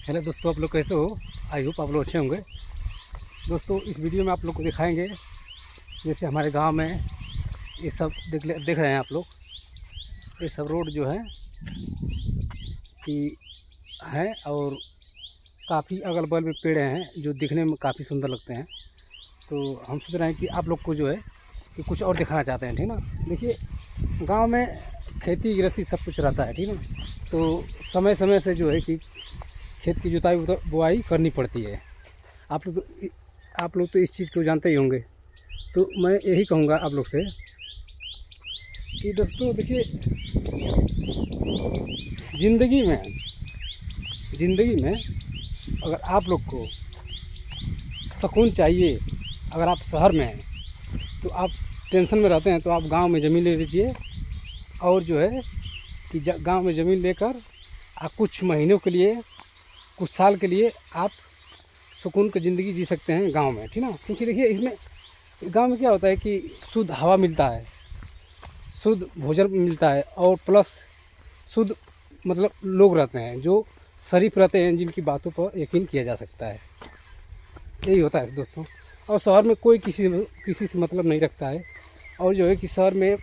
Hello दोस्तों, आप लोग कैसे हो? आई होप आप लोग अच्छे होंगे। दोस्तों, इस वीडियो में आप लोग को दिखाएंगे जैसे हमारे गांव में ये सब देख रहे हैं आप लोग। ये सब रोड जो है कि है और काफ़ी अगल बगल में पेड़ हैं जो दिखने में काफ़ी सुंदर लगते हैं। तो हम सोच रहे हैं कि आप लोग को जो है कि कुछ और दिखाना चाहते हैं, ठीक ना। देखिए, गांव में खेती गृहस्थी सब कुछ रहता है, ठीक ना। तो समय समय से जो है कि खेत की जुताई बुआई करनी पड़ती है। आप लोग तो इस चीज़ को जानते ही होंगे। तो मैं यही कहूँगा आप लोग से कि दोस्तों देखिए, ज़िंदगी में अगर आप लोग को सुकून चाहिए, अगर आप शहर में हैं तो आप टेंशन में रहते हैं, तो आप गांव में ज़मीन ले लीजिए और जो है कि गांव में ज़मीन लेकर आप कुछ महीनों के लिए, कुछ साल के लिए आप सुकून की ज़िंदगी जी सकते हैं गांव में, ठीक ना। क्योंकि देखिए, इसमें गांव में क्या होता है कि शुद्ध हवा मिलता है, शुद्ध भोजन मिलता है और प्लस शुद्ध मतलब लोग रहते हैं जो शरीफ रहते हैं, जिनकी बातों पर यकीन किया जा सकता है। यही होता है दोस्तों। और शहर में कोई किसी से मतलब नहीं रखता है, और जो है कि शहर में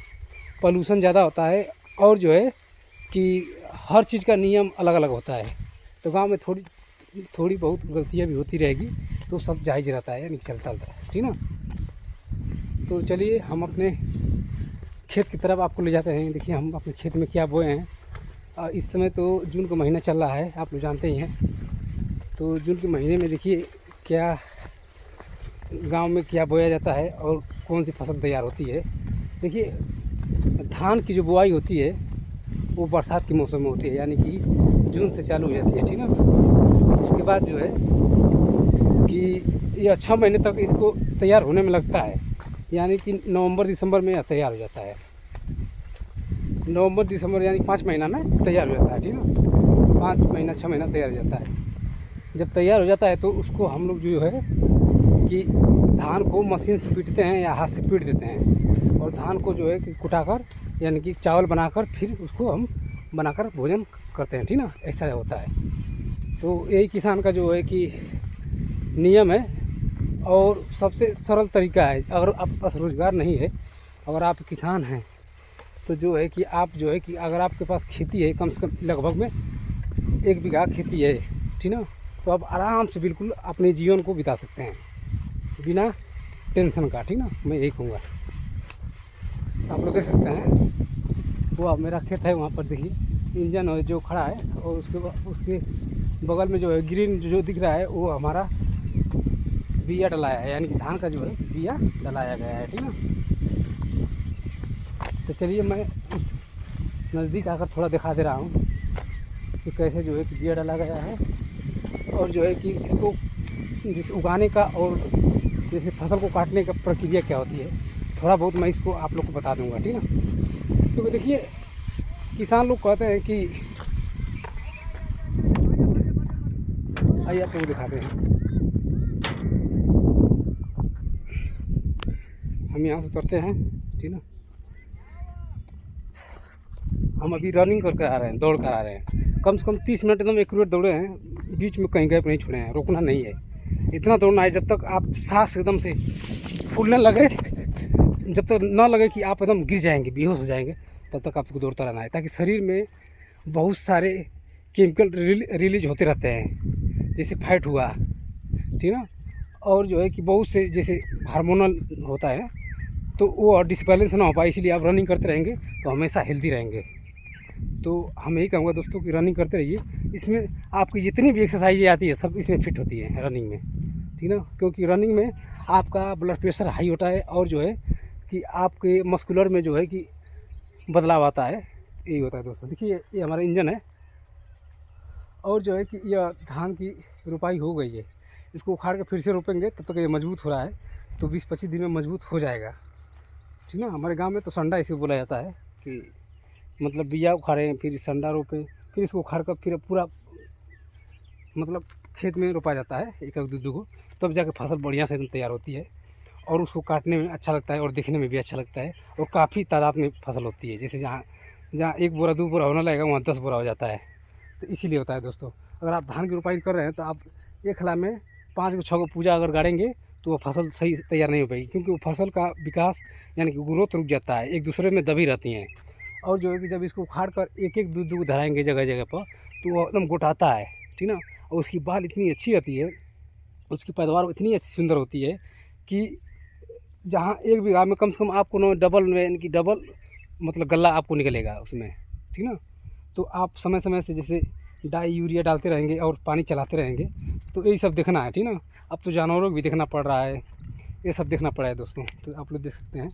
पॉल्यूशन ज़्यादा होता है, और जो है कि हर चीज़ का नियम अलग अलग होता है। तो गांव में थोड़ी बहुत गलतियाँ भी होती रहेगी, तो सब जायज़ रहता है, यानी चलता रहता है, ठीक ना। तो चलिए हम अपने खेत की तरफ आपको ले जाते हैं। देखिए, हम अपने खेत में क्या बोए हैं। इस समय तो जून का महीना चल रहा है, आप लोग जानते ही हैं। तो जून के महीने में देखिए क्या गांव में क्या बोया जाता है और कौन सी फसल तैयार होती है। देखिए, धान की जो बुआई होती है वो बरसात के मौसम में होती है, यानी कि जून से चालू हो जाती है, ठीक ना। उसके बाद जो है कि यह 6 महीने तक इसको तैयार होने में लगता है, यानी कि नवंबर दिसंबर में तैयार हो जाता है। नवंबर दिसंबर यानी 5 महीना में तैयार हो जाता है, ठीक ना। 5 महीना 6 महीना तैयार हो जाता है। जब तैयार हो जाता है तो उसको हम लोग जो है कि धान को मशीन से पीटते हैं या हाथ से पीट देते हैं, और धान को जो है कि कुटाकर यानी कि चावल बनाकर फिर उसको हम बनाकर भोजन करते हैं, ठीक ना। ऐसा होता है। तो यही किसान का जो है कि नियम है और सबसे सरल तरीका है। अगर आपके पास रोज़गार नहीं है, अगर आप किसान हैं, तो जो है कि आप जो है कि अगर आपके पास खेती है, कम से कम लगभग में 1 बीघा खेती है, ठीक ना, तो आप आराम से बिल्कुल अपने जीवन को बिता सकते हैं बिना टेंशन का, ठीक ना। मैं यही कहूँगा। आप लोग देख सकते हैं वो अब मेरा खेत है, वहाँ पर देखिए इंजन जो खड़ा है, और उसके बगल में जो है ग्रीन जो दिख रहा है वो हमारा बिया डलाया है, यानी कि धान का जो है बिया डलाया गया है, ठीक ना। तो चलिए मैं नज़दीक आकर थोड़ा दिखा दे रहा हूँ कि कैसे जो है कि बिया डाला गया है, और जो है कि इसको जिस उगाने का और जैसे फसल को काटने का प्रक्रिया क्या होती है, थोड़ा बहुत मैं इसको आप लोग को बता दूंगा, ठीक ना। तो देखिए, किसान लोग कहते हैं कि आइए आप लोग दिखाते हैं। हम यहाँ से उतरते हैं, ठीक ना। हम अभी रनिंग करके आ रहे हैं, दौड़ कर आ रहे हैं। कम से कम 30 मिनट एकदम एक्यूरेट दौड़े हैं, बीच में कहीं गैप नहीं छोड़े हैं, रोकना नहीं है। इतना दौड़ना है जब तक आप सांस एकदम से फूलने लगे, जब तक ना लगे कि आप एकदम गिर जाएंगे, बेहोश हो जाएंगे, तब तक आपको दौड़ता रहना है, ताकि शरीर में बहुत सारे केमिकल रिलीज होते रहते हैं, जैसे फैट हुआ, ठीक ना। और जो है कि बहुत से जैसे हार्मोनल होता है, तो वो डिसबैलेंस ना हो पाए, इसलिए आप रनिंग करते रहेंगे तो हमेशा हेल्दी रहेंगे। तो हम यही कहूँगा दोस्तों कि रनिंग करते रहिए। इसमें आपकी जितनी भी एक्सरसाइजें आती है सब इसमें फिट होती है रनिंग में, ठीक ना। क्योंकि रनिंग में आपका ब्लड प्रेशर हाई होता है, और जो है कि आपके मस्कुलर में जो है कि बदलाव आता है। यही होता है दोस्तों। देखिए, ये हमारा इंजन है, और जो है कि यह धान की रोपाई हो गई है। इसको उखाड़ के फिर से रोपेंगे, तब तक ये मजबूत हो रहा है, तो 20-25 दिन में मजबूत हो जाएगा, ठीक ना। हमारे गांव में तो संडा इसे बोला जाता है कि मतलब बिया उखाड़ें, फिर संडा रोपें, फिर इसको उखाड़ कर फिर पूरा मतलब खेत में रोपा जाता है, एक दो को, तब जाके फसल बढ़िया से एकदम तैयार होती है, और उसको काटने में अच्छा लगता है और दिखने में भी अच्छा लगता है, और काफ़ी तादाद में फसल होती है। जैसे जहाँ जहाँ 1 बोरा 2 बोरा होने लगेगा, वहाँ 10 बोरा हो जाता है। तो इसीलिए होता है दोस्तों। अगर आप धान की रोपाई कर रहे हैं तो आप एक खला में 5 को 6 को पूजा अगर गाड़ेंगे तो वो फसल सही तैयार नहीं हो पाएगी, क्योंकि वो फसल का विकास यानी कि ग्रोथ रुक जाता है, एक दूसरे में दबी रहती हैं। और जो है कि जब इसको उखाड़ कर एक एक दो दो धराएंगे जगह जगह पर तो वो एकदम गोटाता है, ठीक ना। और उसकी बाल इतनी अच्छी रहती है, उसकी पैदावार इतनी अच्छी सुंदर होती है कि जहाँ 1 बीघा में कम से कम आपको ना डबल में यानी कि डबल मतलब गल्ला आपको निकलेगा उसमें, ठीक ना। तो आप समय समय से जैसे डाई यूरिया डालते रहेंगे और पानी चलाते रहेंगे, तो यही सब देखना है, ठीक ना। अब तो जानवरों को भी देखना पड़ रहा है, ये सब देखना पड़ा है दोस्तों। तो आप लोग देख सकते हैं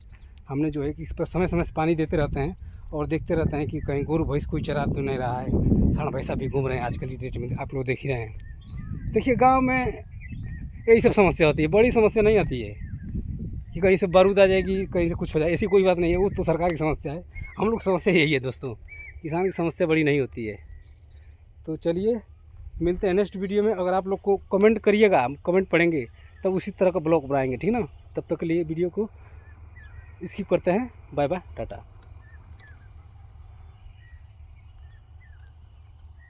हमने जो है कि इस पर समय समय से पानी देते रहते हैं और देखते रहते हैं कि कहीं गोरू भैंस कोई चरा तो नहीं रहा है। सांड भैंसा भी घूम रहे हैं आजकल की डेट में, आप लोग देख ही रहे हैं। देखिए गाँव में यही सब समस्या होती है, बड़ी समस्या नहीं आती है कि कहीं से बारूद आ जाएगी, कहीं से कुछ हो जाए, ऐसी कोई बात नहीं है। वो तो सरकार की समस्या है, हम लोग समस्या यही है दोस्तों, किसान की समस्या बड़ी नहीं होती है। तो चलिए मिलते हैं नेक्स्ट वीडियो में। अगर आप लोग को कमेंट करिएगा, हम कमेंट पढ़ेंगे तब उसी तरह का ब्लॉग बनाएंगे, ठीक ना। तब तक के लिए वीडियो को स्किप करते हैं। Bye bye, Tata.